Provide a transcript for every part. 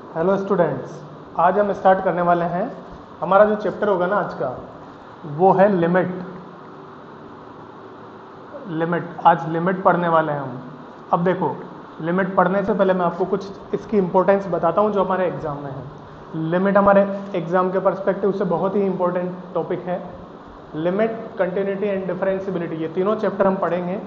Hello students, आज हम start करने वाले हैं। हमारा जो चैप्टर होगा ना आज का, वो है लिमिट। आज लिमिट पढ़ने वाले हैं हम। अब देखो, लिमिट पढ़ने से पहले मैं आपको कुछ इसकी इंपॉर्टेंस बताता हूँ जो हमारे एग्जाम में है। लिमिट हमारे एग्जाम के पर्सपेक्टिव से बहुत ही इंपॉर्टेंट टॉपिक है। लिमिट, कंटिन्यूटी एंड डिफरेंशिएबिलिटी, ये तीनों चैप्टर हम पढ़ेंगे।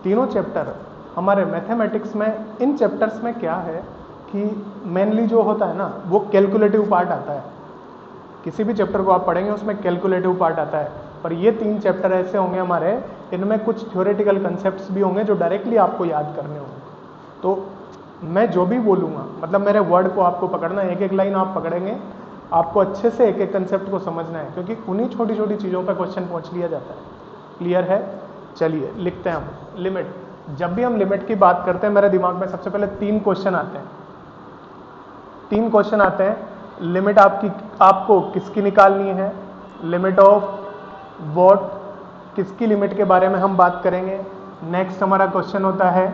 तीनों चैप्टर हमारे मैथमेटिक्स में, इन चैप्टर्स में क्या है कि मेनली जो होता है ना, वो कैलकुलेटिव पार्ट आता है। किसी भी चैप्टर को आप पढ़ेंगे उसमें कैलकुलेटिव पार्ट आता है। पर ये तीन चैप्टर ऐसे होंगे हमारे, इनमें कुछ थ्योरेटिकल कंसेप्ट्स भी होंगे जो डायरेक्टली आपको याद करने होंगे। तो मैं जो भी बोलूँगा, मतलब मेरे वर्ड को आपको पकड़ना है, एक एक लाइन आप पकड़ेंगे, आपको अच्छे से एक एक कंसेप्ट को समझना है, क्योंकि उन्हीं छोटी छोटी चीज़ों पर क्वेश्चन पूछ लिया जाता है। क्लियर है? चलिए लिखते हैं हम लिमिट। जब भी हम लिमिट की बात करते हैं, मेरे दिमाग में सबसे पहले तीन क्वेश्चन आते हैं। लिमिट आपको किसकी निकालनी है? लिमिट ऑफ वॉट, किसकी लिमिट के बारे में हम बात करेंगे। नेक्स्ट हमारा क्वेश्चन होता है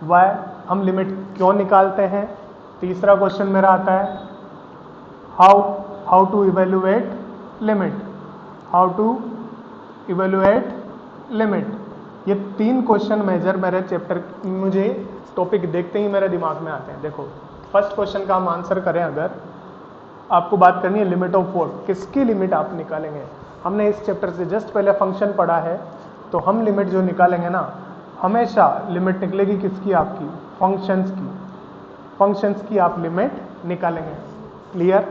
वाई, हम लिमिट क्यों निकालते हैं। तीसरा क्वेश्चन मेरा आता है हाउ टू इवेल्युएट लिमिट। ये तीन क्वेश्चन मेजर मेरे चैप्टर, मुझे टॉपिक देखते ही मेरे दिमाग में आते हैं। देखो, फर्स्ट क्वेश्चन का हम आंसर करें, अगर आपको बात करनी है लिमिट ऑफ वॉट, किसकी लिमिट आप निकालेंगे। हमने इस चैप्टर से जस्ट पहले फंक्शन पढ़ा है, तो हम लिमिट जो निकालेंगे ना, हमेशा लिमिट निकलेगी किसकी? आपकी फंक्शंस की आप लिमिट निकालेंगे। क्लियर?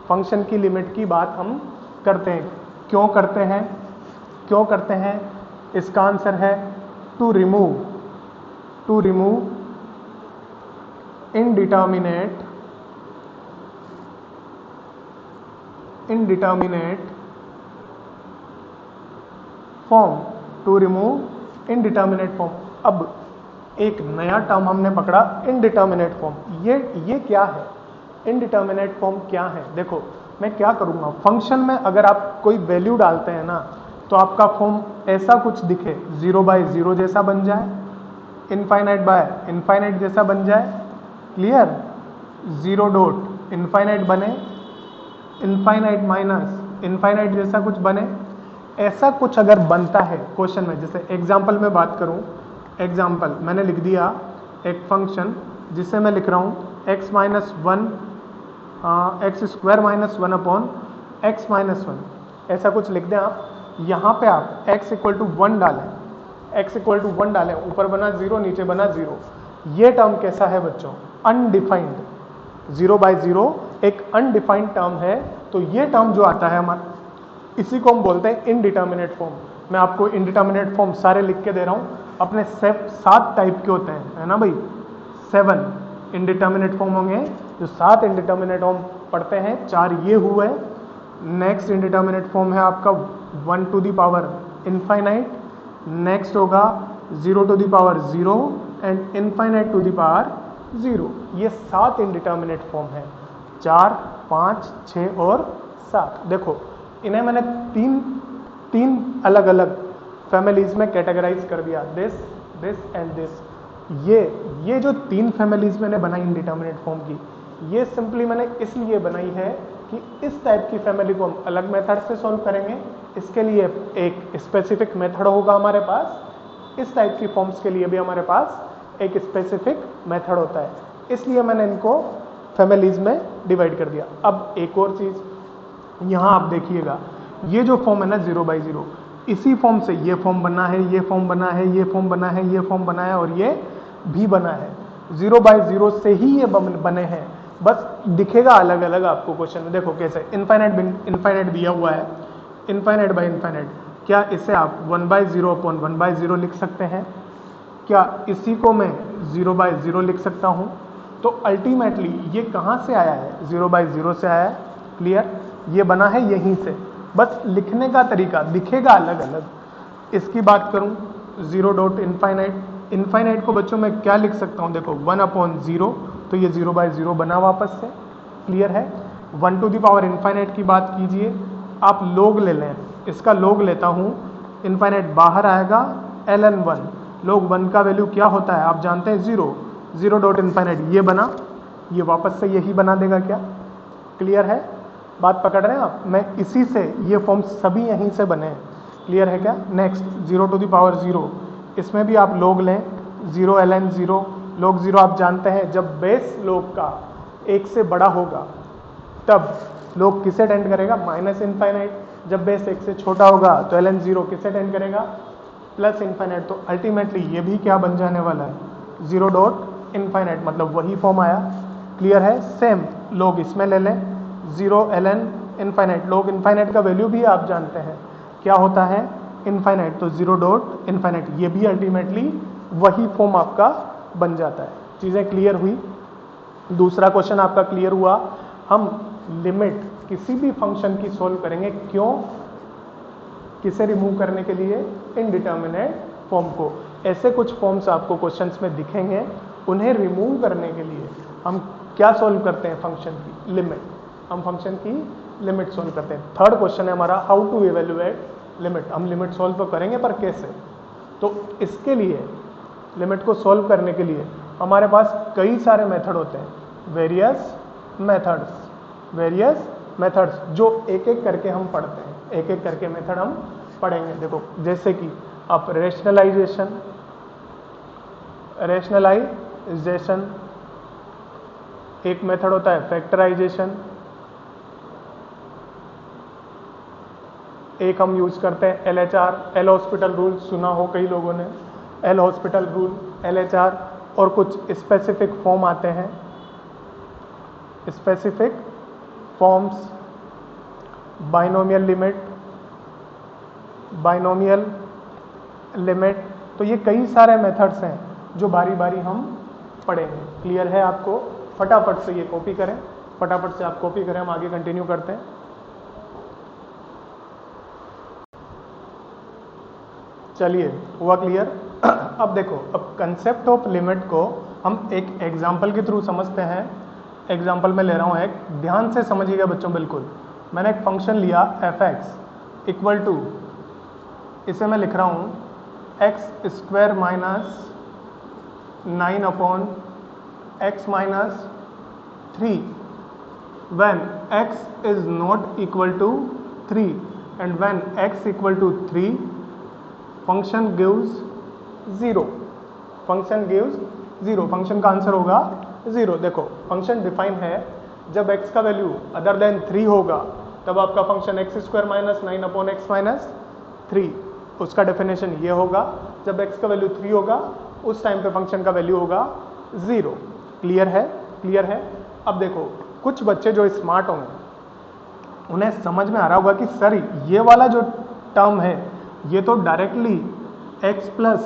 फंक्शन की लिमिट की बात हम करते हैं। क्यों करते हैं? इसका आंसर है टू रिमूव indeterminate फॉर्म। अब एक नया टर्म हमने पकड़ा, इनडिटर्मिनेट फॉर्म। ये क्या है? इनडिटर्मिनेट फॉर्म क्या है? देखो, मैं क्या करूँगा, फंक्शन में अगर आप कोई वैल्यू डालते हैं ना, तो आपका फॉर्म ऐसा कुछ दिखे, 0/0 जैसा बन जाए, इनफाइनाइट बाय इनफाइनाइट जैसा बन जाए। क्लियर? 0 डॉट इनफाइनाइट बने, इनफाइनाइट माइनस इनफाइनाइट जैसा कुछ बने। ऐसा कुछ अगर बनता है क्वेश्चन में, जैसे एग्जाम्पल में बात करूं, एग्जाम्पल मैंने लिख दिया एक फंक्शन जिसे मैं लिख रहा हूं x square minus 1 upon x minus 1, ऐसा कुछ लिख दें आप। यहाँ पे आप x इक्वल टू 1 डालें, ऊपर बना 0, नीचे बना 0। ये टर्म कैसा है बच्चों? अनडिफाइंड। 0/0 एक अनडिफाइंड टर्म है, तो ये टर्म जो आता है हमारा, इसी को हम बोलते हैं इनडिटर्मिनेट फॉर्म। मैं आपको इनडिटर्मिनेट फॉर्म सारे लिख के दे रहा हूँ। अपने 7 टाइप के होते हैं, है ना भाई? 7 इनडिटर्मिनेट फॉर्म होंगे। जो 7 इनडिटर्मिनेट फॉर्म पढ़ते हैं, 4 ये हुए। नेक्स्ट इनडिटर्मिनेट फॉर्म है आपका 1 to the power infinite, next होगा 0 to the power 0 and infinite to the power 0। ये 7 इनडिटर्मिनेट फॉर्म है, 4, 5, 6 और 7। देखो, इन्हें मैंने तीन अलग अलग फैमिलीज में कैटेगराइज कर दिया, दिस एंड दिस। ये जो 3 फैमिलीज मैंने बनाई इनडिटर्मिनेट फॉर्म की, ये सिंपली मैंने इसलिए बनाई है कि इस टाइप की फैमिली को हम अलग मेथड से सॉल्व करेंगे। इसके लिए एक स्पेसिफिक मेथड होगा हमारे पास, इस टाइप की फॉर्म्स के लिए भी हमारे पास एक स्पेसिफिक मेथड होता है। इसलिए मैंने इनको फैमिलीज में डिवाइड कर दिया। अब एक और चीज़ यहाँ आप देखिएगा, ये जो फॉर्म है ना 0/0, इसी फॉर्म से ये फॉर्म बना है, ये फॉर्म बना है, ये फॉर्म बना है, ये फॉर्म बना है और ये भी बना है। 0/0 से ही ये बने हैं, बस दिखेगा अलग अलग आपको क्वेश्चन में। देखो कैसे, इनफाइनाइट दिया हुआ है, इनफाइनाइट बाय इनफाइनाइट। क्या इसे आप 1/0 अपॉन 1/0 लिख सकते हैं? क्या इसी को मैं 0/0 लिख सकता हूँ? तो अल्टीमेटली ये कहाँ से आया है? 0/0 से आया है। क्लियर? ये बना है यहीं से, बस लिखने का तरीका दिखेगा अलग अलग। इसकी बात करूं 0 डॉट इनफाइनाइट को बच्चों मैं क्या लिख सकता हूं? देखो 1/0, तो ये 0/0 बना वापस से। क्लियर है? 1 टू द पावर इनफाइनाइट की बात कीजिए, आप लोग ले लें, इसका लोग लेता हूं, इनफाइनाइट बाहर आएगा ln 1। लोग 1 का वैल्यू क्या होता है आप जानते हैं? 0। जीरो डॉट इनफाइनाइट ये बना, ये वापस से यही बना देगा क्या? क्लियर है? बात पकड़ रहे हैं आप? मैं इसी से ये फॉर्म सभी यहीं से बने हैं। क्लियर है क्या? नेक्स्ट 0 टू द पावर 0, इसमें भी आप लोग लें 0 ln 0, log 0 आप जानते हैं जब बेस लोग का 1 से बड़ा होगा तब लोग किसे टेंड करेगा? Minus infinite. जब बेस 1 से छोटा होगा तो ln 0 किसे टेंड करेगा? Plus infinite. तो अल्टीमेटली ये भी क्या बन जाने वाला है? 0 डॉट इनफाइनाइट, मतलब वही फॉर्म आया। क्लियर है? सेम लोग इसमें ले लें 0 ln इनफाइनाइट। लोग इनफाइनाइट का वैल्यू भी आप जानते हैं क्या होता है? इनफाइनाइट। तो 0 डॉट इनफाइनाइट ये भी अल्टीमेटली वही फॉर्म आपका बन जाता है। चीज़ें क्लियर हुई? दूसरा क्वेश्चन आपका क्लियर हुआ। हम लिमिट किसी भी फंक्शन की सोल्व करेंगे, क्यों? किसे रिमूव करने के लिए? इनडिटर्मिनेट फॉर्म को। ऐसे कुछ फॉर्म्स आपको क्वेश्चंस में दिखेंगे, उन्हें रिमूव करने के लिए हम क्या सोल्व करते हैं? फंक्शन की लिमिट। हम फंक्शन की लिमिट सोल्व करते हैं। थर्ड क्वेश्चन है हमारा हाउ टू इवेल्युएट लिमिट। हम लिमिट सोल्व तो करेंगे पर कैसे? तो इसके लिए लिमिट को सोल्व करने के लिए हमारे पास कई सारे मेथड होते हैं, वेरियस मेथड्स जो एक एक करके हम पढ़ते हैं, एक एक करके मेथड हम पढ़ेंगे। देखो जैसे कि आप रेशनलाइजेशन, एक मेथड होता है फैक्टराइजेशन, एक हम यूज करते हैं LHR, एल हॉस्पिटल रूल, सुना हो कई लोगों ने, एल हॉस्पिटल रूल, LHR। और कुछ स्पेसिफिक फॉर्म आते हैं, स्पेसिफिक फॉर्म्स, बाइनोमियल लिमिट। तो ये कई सारे मेथड्स हैं जो बारी बारी हम पढ़ेंगे। क्लियर है आपको? फटाफट से ये कॉपी करें, फटाफट से आप कॉपी करें, हम आगे कंटिन्यू करते हैं। चलिए, हुआ क्लियर? अब देखो, अब कंसेप्ट ऑफ लिमिट को हम एक एग्जाम्पल के थ्रू समझते हैं। एग्जाम्पल में ले रहा हूँ एक, ध्यान से समझिएगा बच्चों बिल्कुल। मैंने एक फंक्शन लिया f(x) इक्वल टू, इसे मैं लिख रहा हूँ x square minus 9 upon x minus 3 when x is not equal to 3 and when x equal to 3 function gives 0। Function का आंसर होगा 0। देखो फंक्शन डिफाइन है, जब x का वैल्यू अदर देन 3 होगा तब आपका function x square minus 9 upon x minus 3, उसका डेफिनेशन ये होगा। जब x का वैल्यू 3 होगा उस टाइम पे फंक्शन का वैल्यू होगा 0। क्लियर है? अब देखो कुछ बच्चे जो स्मार्ट होंगे उन्हें समझ में आ रहा होगा कि सर ये वाला जो टर्म है ये तो डायरेक्टली x प्लस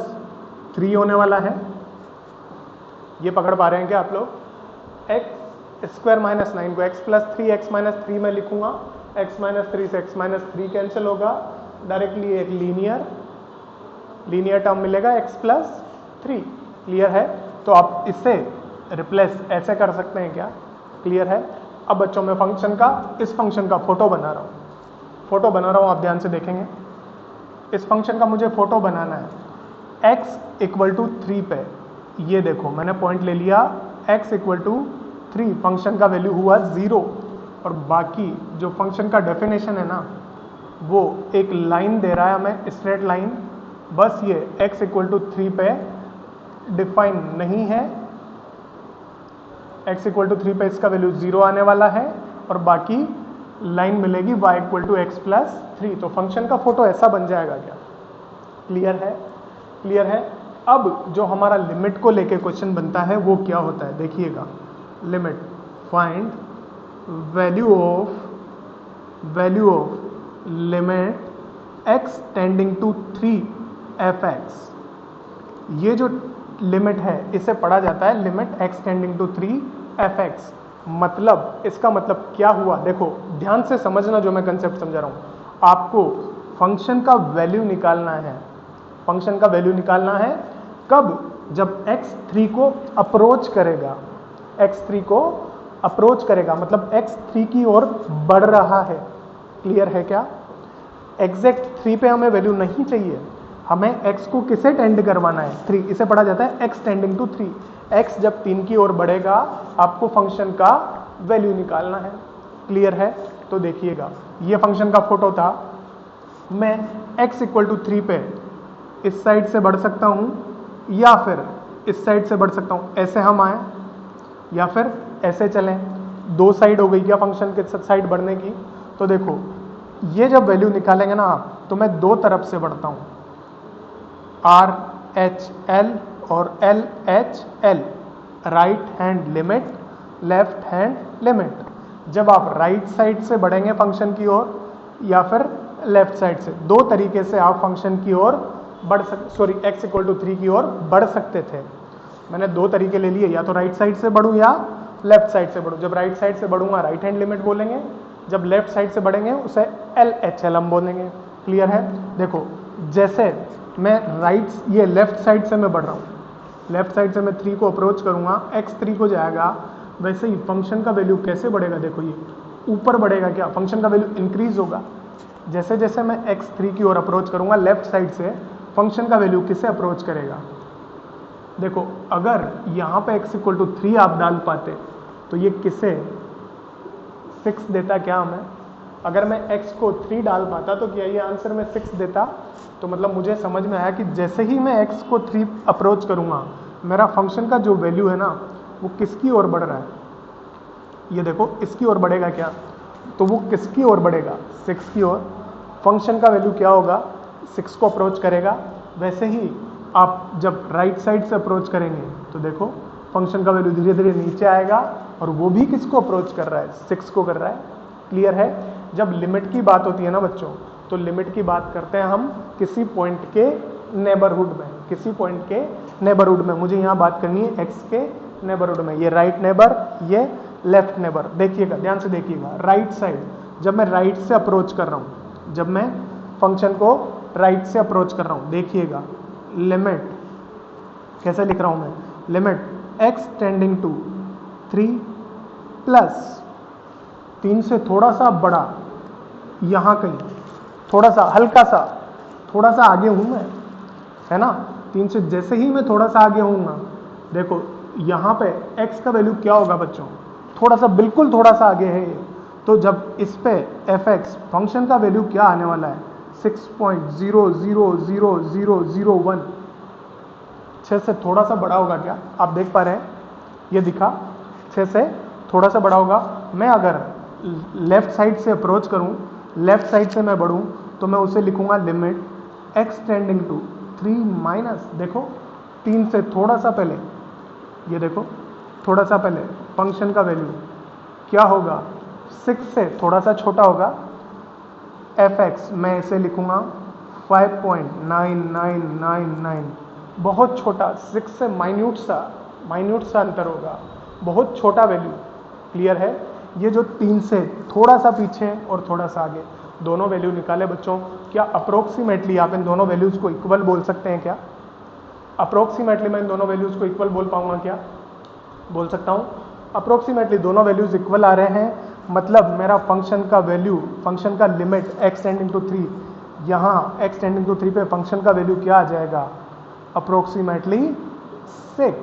3 होने वाला है। ये पकड़ पा रहे हैं क्या आप लोग? x स्क्वायर माइनस 9 को x प्लस 3 x माइनस 3 में लिखूंगा, x माइनस 3 से x माइनस 3 कैंसिल होगा, डायरेक्टली एक लीनियर टर्म मिलेगा x प्लस 3। क्लियर है? तो आप इससे रिप्लेस ऐसे कर सकते हैं क्या? क्लियर है? अब बच्चों में इस फंक्शन का फोटो बना रहा हूँ, आप ध्यान से देखेंगे। इस फंक्शन का मुझे फोटो बनाना है x इक्वल टू 3 पे। ये देखो मैंने पॉइंट ले लिया x इक्वल टू 3, फंक्शन का वैल्यू हुआ 0 और बाकी जो फंक्शन का डेफिनेशन है ना वो एक लाइन दे रहा है हमें, स्ट्रेट लाइन। बस ये x इक्वल टू 3 पे डिफाइन नहीं है, x इक्वल टू 3 पे इसका वैल्यू 0 आने वाला है और बाकी लाइन मिलेगी y equal to x plus 3। तो फंक्शन का फोटो ऐसा बन जाएगा क्या? क्लियर है? अब जो हमारा लिमिट को लेके क्वेश्चन बनता है वो क्या होता है देखिएगा। Limit, find value of limit x tending to 3f(x)। ये जो लिमिट है इसे पढ़ा जाता है limit x tending to 3f(x)। मतलब इसका मतलब क्या हुआ? देखो ध्यान से समझना जो मैं कंसेप्ट समझा रहा हूँ। आपको फंक्शन का वैल्यू निकालना है कब? जब x3 को अप्रोच करेगा, मतलब x3 की ओर बढ़ रहा है। क्लियर है क्या? एग्जैक्ट 3 पे हमें वैल्यू नहीं चाहिए, हमें x को किसे टेंड करवाना है? 3। इसे पढ़ा जाता है x टेंडिंग टू 3। x जब 3 की ओर बढ़ेगा आपको फंक्शन का वैल्यू निकालना है। क्लियर है? तो देखिएगा, ये फंक्शन का फोटो था। मैं x इक्वल टू 3 पे इस साइड से बढ़ सकता हूं या फिर इस साइड से बढ़ सकता हूं, ऐसे हम आए या फिर ऐसे चलें। दो साइड हो गई क्या फंक्शन के साइड बढ़ने की? तो देखो, ये जब वैल्यू निकालेंगे ना आप, तो मैं दो तरफ से बढ़ता हूं, आर एच एल और L H L, right hand limit, left hand limit. जब आप राइट साइड से बढ़ेंगे फंक्शन की ओर या फिर लेफ्ट साइड से, दो तरीके से आप फंक्शन की ओर बढ़ सकते, x इक्वल टू 3 की ओर बढ़ सकते थे। मैंने दो तरीके ले लिए, या तो राइट साइड से बढ़ूं या लेफ्ट साइड से बढ़ूं। जब राइट साइड से बढ़ूंगा राइट हैंड लिमिट बोलेंगे, जब लेफ्ट साइड से बढ़ेंगे उसे एल एच एल हम बोलेंगे। क्लियर है? देखो, जैसे मैं ये लेफ्ट साइड से मैं बढ़ रहा हूँ, लेफ्ट साइड से मैं 3 को अप्रोच करूंगा, x 3 को जाएगा, वैसे ही फंक्शन का वैल्यू कैसे बढ़ेगा? देखो, ये ऊपर बढ़ेगा क्या? फंक्शन का वैल्यू इंक्रीज होगा। जैसे जैसे मैं x 3 की ओर अप्रोच करूंगा लेफ्ट साइड से, फंक्शन का वैल्यू किसे अप्रोच करेगा? देखो, अगर यहाँ पे x इक्वल टू 3 आप डाल पाते तो ये किसे 6 देता क्या हमें? अगर मैं x को 3 डाल पाता तो क्या ये आंसर में 6 देता? तो मतलब मुझे समझ में आया कि जैसे ही मैं x को 3 अप्रोच करूंगा, मेरा फंक्शन का जो वैल्यू है ना, वो किसकी ओर बढ़ रहा है? ये देखो, इसकी ओर बढ़ेगा क्या? तो वो किसकी ओर बढ़ेगा? 6 की ओर। फंक्शन का वैल्यू क्या होगा? 6 को अप्रोच करेगा। वैसे ही आप जब राइट साइड से अप्रोच करेंगे तो देखो, फंक्शन का वैल्यू धीरे धीरे नीचे आएगा, और वो भी किसको अप्रोच कर रहा है? 6 को कर रहा है। क्लियर है? जब लिमिट की बात होती है ना बच्चों, तो लिमिट की बात करते हैं हम किसी पॉइंट के नेबरहुड में, किसी पॉइंट के नेबरहुड में। मुझे यहाँ बात करनी है x के नेबरहुड में, ये राइट नेबर, ये लेफ्ट नेबर। देखिएगा, ध्यान से देखिएगा, राइट साइड जब मैं राइट से अप्रोच कर रहा हूँ, जब मैं फंक्शन को राइट से अप्रोच कर रहा हूँ, देखिएगा लिमिट कैसे लिख रहा हूँ मैं? Limit x tending to 3 plus 3 से थोड़ा सा बड़ा, यहाँ कहीं थोड़ा सा हल्का सा, थोड़ा सा आगे हूँ मैं, है ना? 3 से जैसे ही मैं थोड़ा सा आगे हूँगा, देखो यहाँ पे x का वैल्यू क्या होगा बच्चों? थोड़ा सा, बिल्कुल थोड़ा सा आगे है ये। तो जब इस पे fx फंक्शन का वैल्यू क्या आने वाला है? 6.0000001। 6 से थोड़ा सा बड़ा होगा क्या? आप देख पा रहे हैं, ये दिखा 6 से थोड़ा सा बड़ा होगा। मैं अगर लेफ्ट साइड से अप्रोच करूं, लेफ्ट साइड से मैं बढ़ूं, तो मैं उसे लिखूंगा limit x tending to 3 minus, देखो 3 से थोड़ा सा पहले, ये देखो थोड़ा सा पहले फंक्शन का वैल्यू क्या होगा? 6 से थोड़ा सा छोटा होगा, fx मैं इसे लिखूंगा 5.9999, बहुत छोटा, 6 से माइन्यूट सा अंतर होगा, बहुत छोटा वैल्यू। क्लियर है? ये जो 3 से थोड़ा सा पीछे और थोड़ा सा आगे, दोनों वैल्यू निकाले बच्चों। क्या अप्रोक्सीमेटली आप इन दोनों वैल्यूज को इक्वल बोल सकते हैं क्या? अप्रोक्सीमेटली मैं इन दोनों वैल्यूज को इक्वल बोल पाऊंगा क्या? बोल सकता हूं। अप्रोक्सीमेटली दोनों वैल्यूज इक्वल आ रहे हैं, मतलब मेरा फंक्शन का वैल्यू, फंक्शन का लिमिट x टेंडिंग टू 3, यहाँ x टेंडिंग टू 3 पे फंक्शन का वैल्यू क्या आ जाएगा? अप्रोक्सीमेटली 6।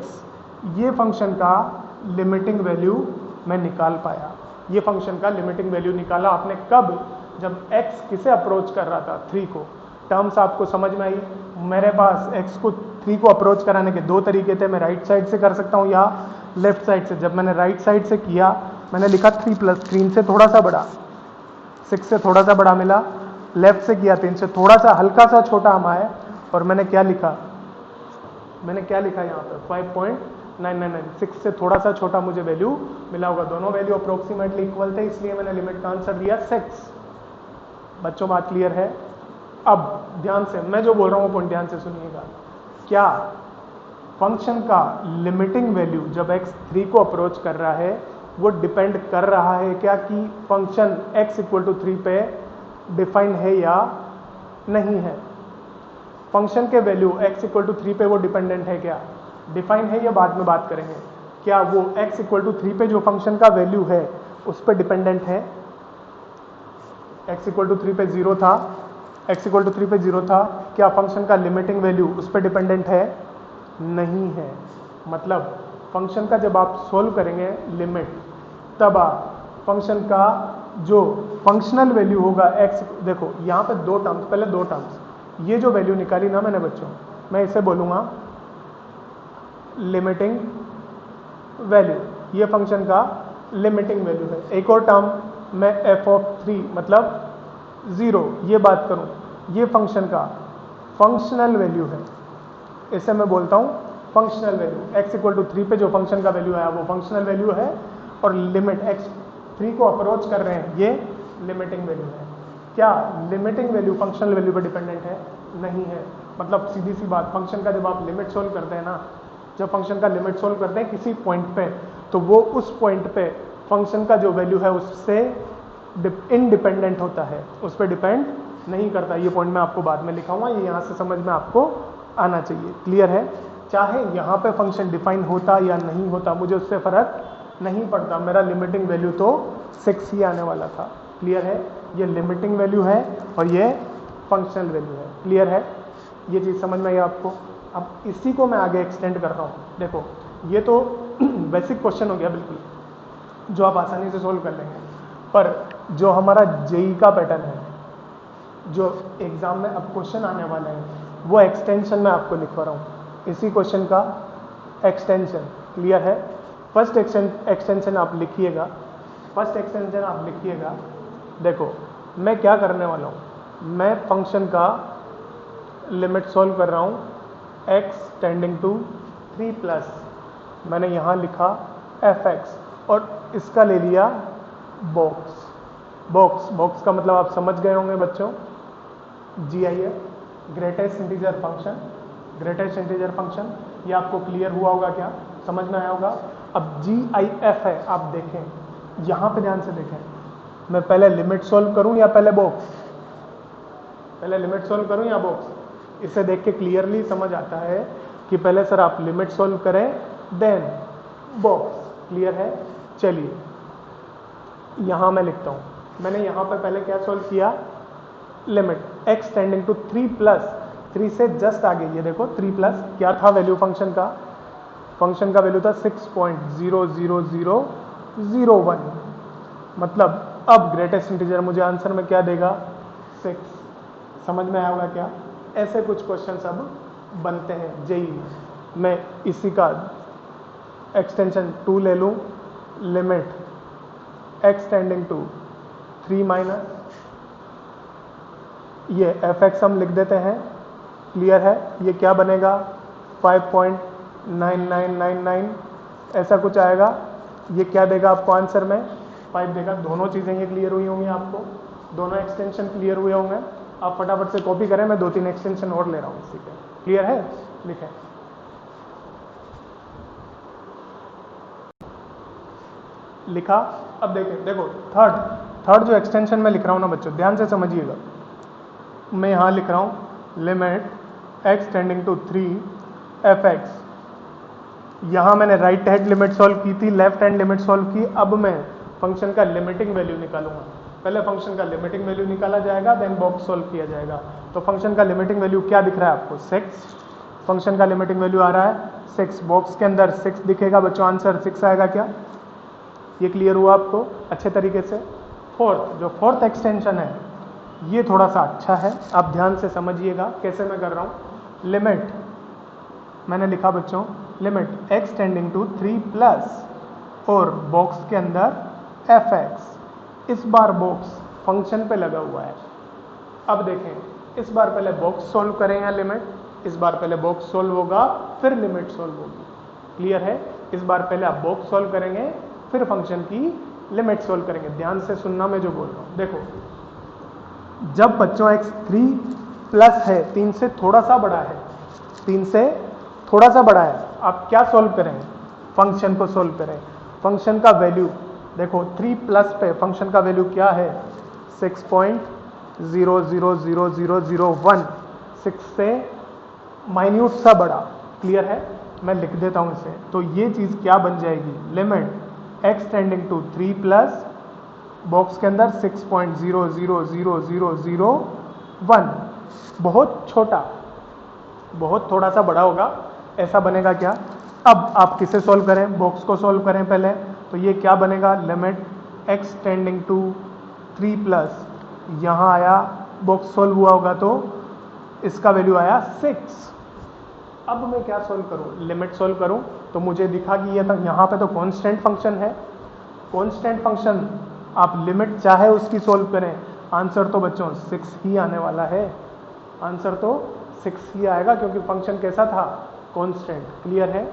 ये फंक्शन का लिमिटिंग वैल्यू मैं निकाल पाया। ये फंक्शन का लिमिटिंग वैल्यू निकाला आपने कब? जब x किसे अप्रोच कर रहा था? 3 को। टर्म्स आपको समझ में आई? मेरे पास x को 3 को अप्रोच कराने के दो तरीके थे, मैं राइट साइड से कर सकता हूँ या लेफ्ट साइड से। जब मैंने राइट साइड से किया, मैंने लिखा 3 प्लस 3 से थोड़ा सा बड़ा, 6 से थोड़ा सा बड़ा मिला। लेफ्ट से किया 3 से थोड़ा सा हल्का सा छोटा हम आए, और मैंने क्या लिखा? मैंने क्या लिखा यहाँ पे? 5.999, 6 से थोड़ा सा छोटा मुझे वैल्यू मिला होगा। दोनों वैल्यू अप्रोक्सीमेटली इक्वल थे, इसलिए मैंने लिमिट का आंसर दिया 6। बच्चों बात क्लियर है? अब ध्यान से मैं जो बोल रहा हूँ पॉइंट ध्यान से सुनिएगा। क्या फंक्शन का लिमिटिंग वैल्यू जब x 3 को अप्रोच कर रहा है, वो डिपेंड कर रहा है क्या कि फंक्शन x इक्वल टू 3 पे डिफाइन है या नहीं है? फंक्शन के वैल्यू x इक्वल टू 3 पे वो डिपेंडेंट है क्या? डिफाइन है या बाद में बात करेंगे? क्या वो x इक्वल टू 3 पे जो फंक्शन का वैल्यू है उस पर डिपेंडेंट है? x इक्वल टू 3 पे 0 था, x इक्वल टू 3 पे 0 था, क्या फंक्शन का लिमिटिंग वैल्यू उस पर डिपेंडेंट है? नहीं है। मतलब फंक्शन का जब आप सोल्व करेंगे लिमिट, तब आप फंक्शन का जो फंक्शनल वैल्यू होगा एक्स, देखो यहाँ पे दो टर्म्स, पहले दो टर्म्स, ये जो वैल्यू निकाली ना मैंने बच्चों, मैं इसे बोलूँगा लिमिटिंग वैल्यू, ये फंक्शन का लिमिटिंग वैल्यू है। एक और टर्म मैं f(3) मतलब 0 ये बात करूं, ये फंक्शन का फंक्शनल वैल्यू है, इसे मैं बोलता हूं फंक्शनल वैल्यू। x=3 पे जो फंक्शन का वैल्यू आया वो फंक्शनल वैल्यू है, और लिमिट x3 को अप्रोच कर रहे हैं ये लिमिटिंग वैल्यू है। क्या लिमिटिंग वैल्यू फंक्शनल वैल्यू पर डिपेंडेंट है? नहीं है। मतलब सीधी सी बात, फंक्शन का जब आप लिमिट सोल्व करते हैं ना, जब फंक्शन का लिमिट सोल्व करते हैं किसी पॉइंट पे, तो वो उस पॉइंट पे फंक्शन का जो वैल्यू है उससे इनडिपेंडेंट होता है, उस पर डिपेंड नहीं करता। ये पॉइंट मैं आपको बाद में लिखाऊंगा, ये यहाँ से समझ में आपको आना चाहिए। क्लियर है? चाहे यहाँ पे फंक्शन डिफाइन होता या नहीं होता, मुझे उससे फर्क नहीं पड़ता, मेरा लिमिटिंग वैल्यू तो 6 ही आने वाला था। क्लियर है? ये लिमिटिंग वैल्यू है और ये फंक्शनल वैल्यू है। क्लियर है? ये चीज़ समझ में आई आपको? अब इसी को मैं आगे एक्सटेंड कर रहा हूँ। देखो ये तो बेसिक क्वेश्चन हो गया बिल्कुल, जो आप आसानी से सोल्व कर लेंगे, पर जो हमारा जेई का पैटर्न है, जो एग्जाम में अब क्वेश्चन आने वाले हैं, वो एक्सटेंशन में आपको लिखवा रहा हूँ, इसी क्वेश्चन का एक्सटेंशन। क्लियर है? फर्स्ट एक्सटेंशन आप लिखिएगा, फर्स्ट एक्सटेंशन आप लिखिएगा। देखो मैं क्या करने वाला हूँ, मैं फंक्शन का लिमिट सोल्व कर रहा हूँ x टेंडिंग टू 3+, मैंने यहाँ लिखा fx और इसका ले लिया बॉक्स। बॉक्स का मतलब आप समझ गए होंगे बच्चों, GIF, greatest integer function. Greatest integer function ये आपको क्लियर हुआ होगा, क्या समझ में आया होगा? अब GIF है, आप देखें यहाँ पे ध्यान से देखें, मैं पहले लिमिट सोल्व करूँ या पहले बॉक्स? पहले लिमिट सोल्व करूँ या बॉक्स? इसे देख के क्लियरली समझ आता है कि पहले सर आप लिमिट सोल्व करें देन बॉक्स। क्लियर है? चलिए यहाँ मैं लिखता हूँ, मैंने यहाँ पर पहले क्या सोल्व किया, लिमिट x टेंडिंग टू 3+, 3 से जस्ट आगे ये देखो 3+, क्या था वैल्यू फंक्शन का? फंक्शन का वैल्यू था 6.00001, मतलब अब ग्रेटेस्ट इंटीजर मुझे आंसर में क्या देगा? 6। समझ में आया होगा क्या? ऐसे कुछ क्वेश्चन अब बनते हैं जेई में। मैं इसी का एक्सटेंशन 2 ले लूँ, लिमिट x टेंडिंग टू 3-, ये fx हम लिख देते हैं। क्लियर है? ये क्या बनेगा? 5.9999 ऐसा कुछ आएगा। ये क्या देगा आपको आंसर में? 5 देगा। दोनों चीज़ें ये क्लियर हुई होंगी आपको, दोनों एक्सटेंशन क्लियर हुए होंगे। आप फटाफट से कॉपी करें, मैं 2-3 एक्सटेंशन और ले रहा हूँ इसी पे। क्लियर है? लिखें। लिखा? अब देखें, देखो थर्ड जो एक्सटेंशन में लिख रहा हूँ ना बच्चों, ध्यान से समझिएगा। मैं यहाँ लिख रहा हूँ limit x tending to 3fx। यहाँ मैंने राइट हैंड लिमिट सॉल्व की थी, लेफ्ट हैंड लिमिट सॉल्व की। अब मैं फंक्शन का लिमिटिंग वैल्यू निकालूंगा। पहले फंक्शन का लिमिटिंग वैल्यू निकाला जाएगा, देन बॉक्स सॉल्व किया जाएगा। तो फंक्शन का लिमिटिंग वैल्यू क्या दिख रहा है आपको? 6। फंक्शन का लिमिटिंग वैल्यू आ रहा है 6। बॉक्स के अंदर 6 दिखेगा बच्चों, आंसर 6 आएगा। क्या ये क्लियर हुआ आपको अच्छे तरीके से? जो फोर्थ एक्सटेंशन है ये थोड़ा सा अच्छा है, आप ध्यान से समझिएगा कैसे मैं कर रहा हूँ। लिमिट मैंने लिखा बच्चों, लिमिट x टेंडिंग टू 3+ और बॉक्स के अंदर fx। इस बार बॉक्स फंक्शन पे लगा हुआ है। अब देखें, इस बार पहले बॉक्स सॉल्व करें या लिमिट? इस बार पहले बॉक्स सॉल्व होगा फिर लिमिट सॉल्व होगी। क्लियर है? इस बार पहले आप बॉक्स सॉल्व करेंगे फिर फंक्शन की लिमिट सॉल्व करेंगे। ध्यान से सुनना मैं जो बोल रहा हूँ। देखो जब बच्चों x 3+ है, 3 से थोड़ा सा बड़ा है, 3 से थोड़ा सा बड़ा है, आप क्या सॉल्व करें? फंक्शन को सॉल्व करें। फंक्शन का वैल्यू देखो 3+ पे फंक्शन का वैल्यू क्या है? 6.00001, 6 से माइन्यूट सा बड़ा। क्लियर है? मैं लिख देता हूँ इसे। तो ये चीज़ क्या बन जाएगी? Limit x tending to 3+, box के अंदर 6.00001, बहुत छोटा, बहुत थोड़ा सा बड़ा होगा, ऐसा बनेगा क्या? अब आप किसे सॉल्व करें, बॉक्स को सॉल्व करें पहले, तो ये क्या बनेगा, limit x tending to 3 plus, यहाँ आया बॉक्स सॉल्व हुआ होगा तो इसका वैल्यू आया 6। अब मैं क्या सॉल्व करूं, लिमिट सॉल्व करूं, तो मुझे दिखा कि ये तक यहाँ पे तो कांस्टेंट फंक्शन है, कांस्टेंट फंक्शन आप लिमिट चाहे उसकी सॉल्व करें, आंसर तो बच्चों 6 ही आने वाला है, आंसर तो 6 ही आएगा क्योंकि फंक्शन कैसा था, कांस्टेंट। क्लियर है,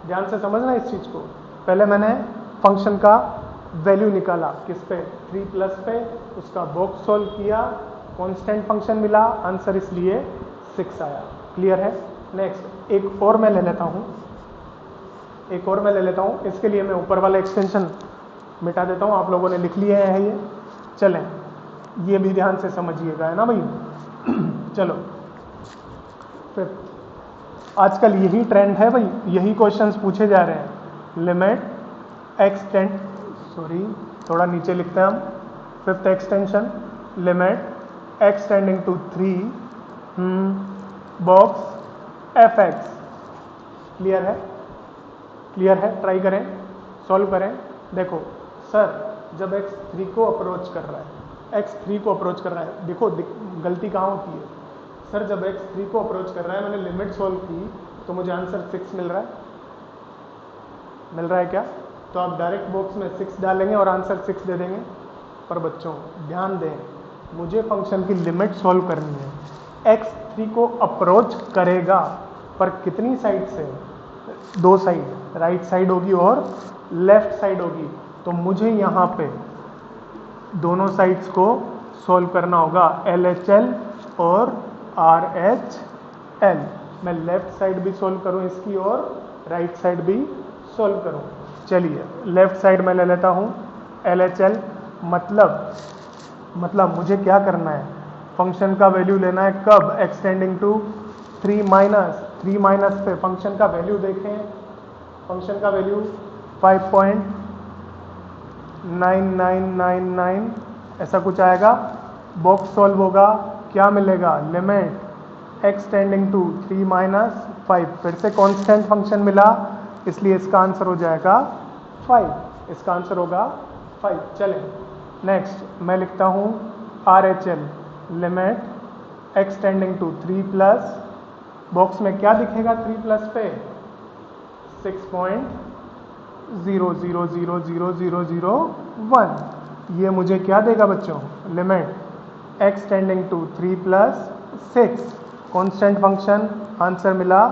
ध्यान से समझना इस चीज को। पहले मैंने फंक्शन का वैल्यू निकाला किस पे, 3 प्लस पे, उसका बॉक्स सॉल्व किया, कांस्टेंट फंक्शन मिला, आंसर इसलिए 6 आया। क्लियर है। नेक्स्ट एक और मैं ले लेता हूं, एक और मैं ले लेता हूं, इसके लिए मैं ऊपर वाला एक्सटेंशन मिटा देता हूं, आप लोगों ने लिख लिए हैं ये, चलें ये भी ध्यान से समझिएगा, है ना भाई। चलो फिर आजकल यही ट्रेंड है भाई, यही क्वेश्चंस पूछे जा रहे हैं। लिमिट एक्सटेंड, सॉरी थोड़ा नीचे लिखते हैं हम, fifth extension, limit x tending to 3 box f x. Clear है, क्लियर है, ट्राई करें, सॉल्व करें। देखो सर जब x 3 को अप्रोच कर रहा है, x 3 को अप्रोच कर रहा है, देखो गलती कहाँ होती है सर, जब x 3 को अप्रोच कर रहा है, मैंने लिमिट सॉल्व की तो मुझे आंसर 6 मिल रहा है, मिल रहा है क्या, तो आप डायरेक्ट बॉक्स में 6 डालेंगे और आंसर 6 दे देंगे। पर बच्चों ध्यान दें, मुझे फंक्शन की लिमिट सॉल्व करनी है, x 3 को अप्रोच करेगा पर कितनी साइड से, 2 साइड, राइट साइड होगी और लेफ्ट साइड होगी, तो मुझे यहाँ पे दोनों साइड्स को सॉल्व करना होगा, LHL और RHL। मैं लेफ्ट साइड भी सॉल्व करूँ इसकी और राइट साइड भी सॉल्व करूँ। चलिए लेफ्ट साइड में ले लेता हूँ LHL, मतलब मुझे क्या करना है, फंक्शन का वैल्यू लेना है, कब, एक्सटेंडिंग टू 3 माइनस पे फंक्शन का वैल्यू देखें, फंक्शन का वैल्यू 5.9999 ऐसा कुछ आएगा, बॉक्स सॉल्व होगा, क्या मिलेगा, limit x tending to 3 minus 5, फिर से कांस्टेंट फंक्शन मिला इसलिए इसका आंसर हो जाएगा 5, इसका आंसर होगा 5। चलें नेक्स्ट मैं लिखता हूँ RHL, limit x tending to 3 plus, box में क्या दिखेगा 3 प्लस पे, 6.00000001, ये मुझे क्या देगा बच्चों, limit x tending to 3 plus 6, constant function, answer मिला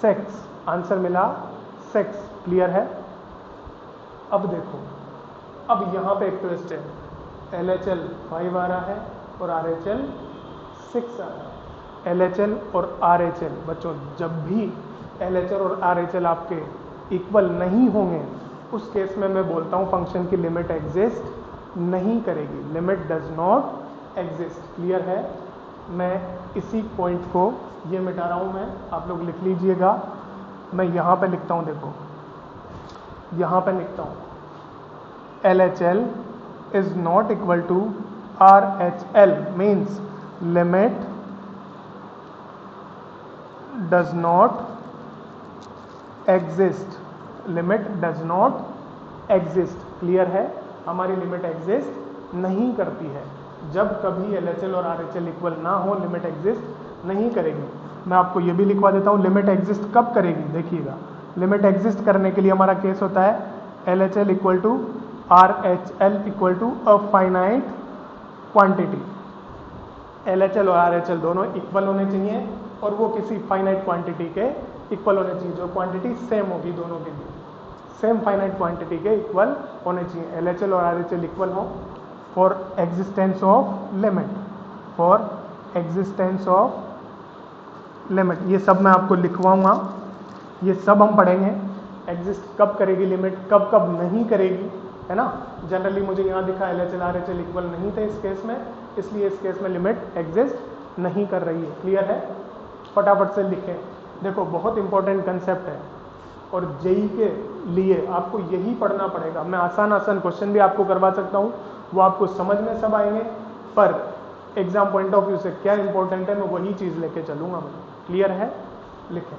6, आंसर मिला 6। क्लियर है। अब देखो, अब यहाँ पे एक ट्विस्ट है, LHL 5 आ रहा है और RHL 6 आ रहा है। LHL और RHL बच्चों, जब भी LHL और RHL आपके इक्वल नहीं होंगे उस केस में मैं बोलता हूँ फंक्शन की लिमिट एग्जिस्ट नहीं करेगी, limit does not exist. Clear है। मैं इसी पॉइंट को ये मिटा रहा हूँ, मैं, आप लोग लिख लीजिएगा, मैं यहाँ पे लिखता हूँ, देखो यहाँ पे लिखता हूँ LHL is not equal to RHL, means limit does not exist, limit does not exist. Clear है, हमारी लिमिट एग्जिस्ट नहीं करती है, जब कभी LHL और RHL इक्वल ना हो लिमिट एग्जिस्ट नहीं करेगी। मैं आपको ये भी लिखवा देता हूँ लिमिट एग्जिस्ट कब करेगी, देखिएगा, लिमिट एग्जिस्ट करने के लिए हमारा केस होता है LHL equal to RHL equal to a finite quantity, LHL और RHL दोनों इक्वल होने चाहिए और वो किसी फाइनाइट क्वांटिटी के इक्वल होने चाहिए, जो क्वांटिटी सेम होगी दोनों के लिए, सेम फाइनाइट क्वांटिटी के इक्वल होने चाहिए। LHL और RHL इक्वल हो for existence of limit, for existence of limit, ये सब मैं आपको लिखवाऊंगा, ये सब हम पढ़ेंगे। एग्जिस्ट कब करेगी लिमिट, कब कब नहीं करेगी, है ना। जनरली मुझे यहाँ दिखा LHL RHL इक्वल नहीं थे इस केस में, इसलिए इस केस में लिमिट एग्जिस्ट नहीं कर रही है। क्लियर है, फटाफट से लिखें। देखो बहुत इंपॉर्टेंट कंसेप्ट है और जेई के लिए आपको यही पढ़ना पड़ेगा। मैं आसान क्वेश्चन भी आपको करवा सकता हूँ, वो आपको समझ में सब आएंगे, पर एग्जाम पॉइंट ऑफ व्यू से क्या इंपॉर्टेंट है मैं वही चीज़ लेके चलूँगा। क्लियर है, लिखें।